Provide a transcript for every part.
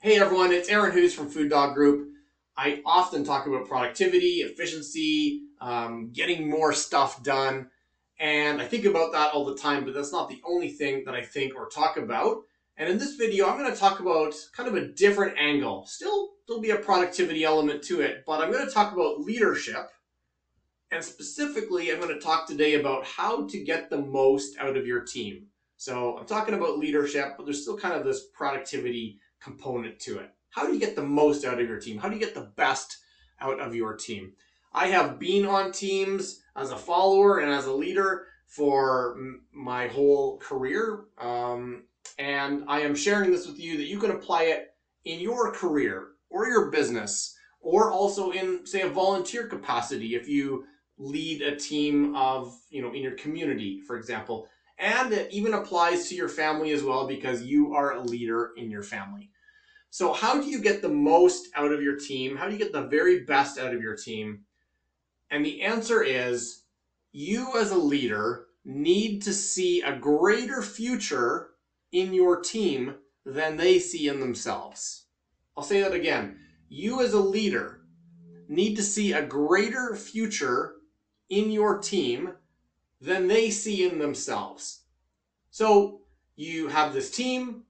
Hey everyone, it's Aaron Hoos from FuDog Group. I often talk about productivity, efficiency, getting more stuff done, and I think about that all the time, but that's not the only thing that I think or talk about. And in this video, I'm going to talk about kind of a different angle. Still, there'll be a productivity element to it, but I'm going to talk about leadership. And specifically, I'm going to talk today about how to get the most out of your team. So I'm talking about leadership, but there's still kind of this productivity component to it. How do you get the most out of your team? How do you get the best out of your team? I have been on teams as a follower and as a leader for my whole career. And I am sharing this with you that you can apply it in your career or your business, or also in, say, a volunteer capacity if you lead a team of, in your community, for example. And it even applies to your family as well, because you are a leader in your family. So how do you get the most out of your team? How do you get the very best out of your team? And the answer is, you as a leader need to see a greater future in your team than they see in themselves. I'll say that again. You as a leader need to see a greater future in your team than they see in themselves. So you have this team.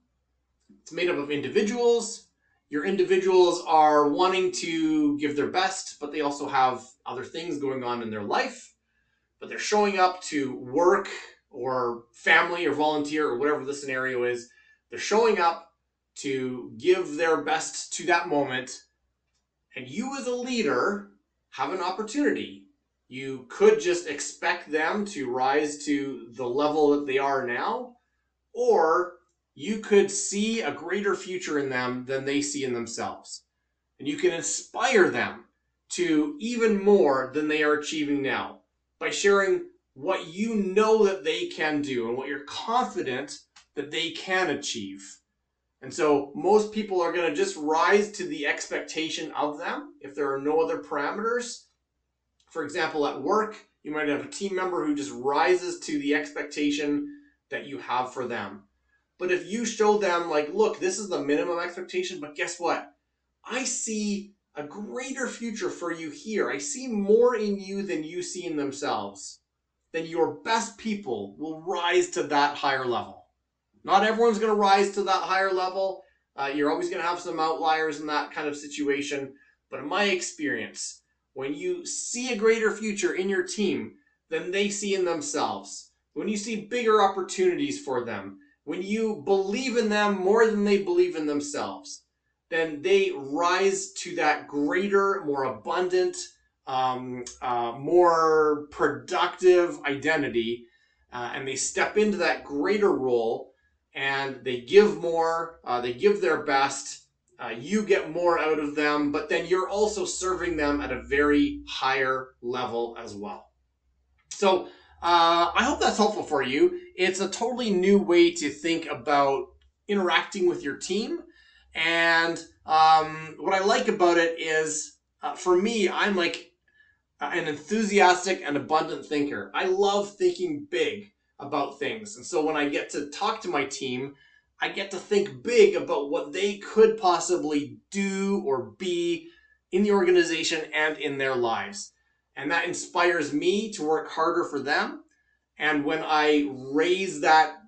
It's made up of individuals. Your individuals are wanting to give their best, but they also have other things going on in their life. But they're showing up to work or family or volunteer or whatever the scenario is. They're showing up to give their best to that moment. And you as a leader have an opportunity. You could just expect them to rise to the level that they are now, or you could see a greater future in them than they see in themselves. And you can inspire them to even more than they are achieving now by sharing what you know that they can do and what you're confident that they can achieve. And so most people are going to just rise to the expectation of them if there are no other parameters. For example, at work, you might have a team member who just rises to the expectation that you have for them. But if you show them, like, look, this is the minimum expectation, but guess what? I see a greater future for you here. I see more in you than you see in themselves. Then your best people will rise to that higher level. Not everyone's going to rise to that higher level. You're always going to have some outliers in that kind of situation. But in my experience, when you see a greater future in your team than they see in themselves, when you see bigger opportunities for them, when you believe in them more than they believe in themselves, then they rise to that greater, more abundant, more productive identity, and they step into that greater role, and they give more, they give their best. You get more out of them, but then you're also serving them at a very higher level as well. So I hope that's helpful for you. It's a totally new way to think about interacting with your team. And what I like about it is, for me, I'm like an enthusiastic and abundant thinker. I love thinking big about things. And so when I get to talk to my team, I get to think big about what they could possibly do or be in the organization and in their lives. And that inspires me to work harder for them. And when I raise that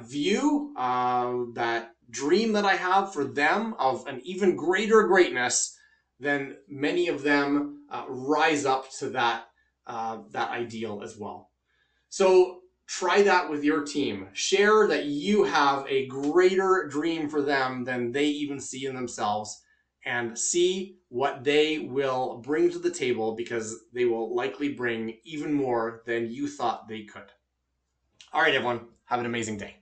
view, that dream that I have for them of an even greater greatness, then many of them rise up to that ideal as well. So try that with your team. Share that you have a greater dream for them than they even see in themselves, and see what they will bring to the table, because they will likely bring even more than you thought they could. All right, everyone, have an amazing day.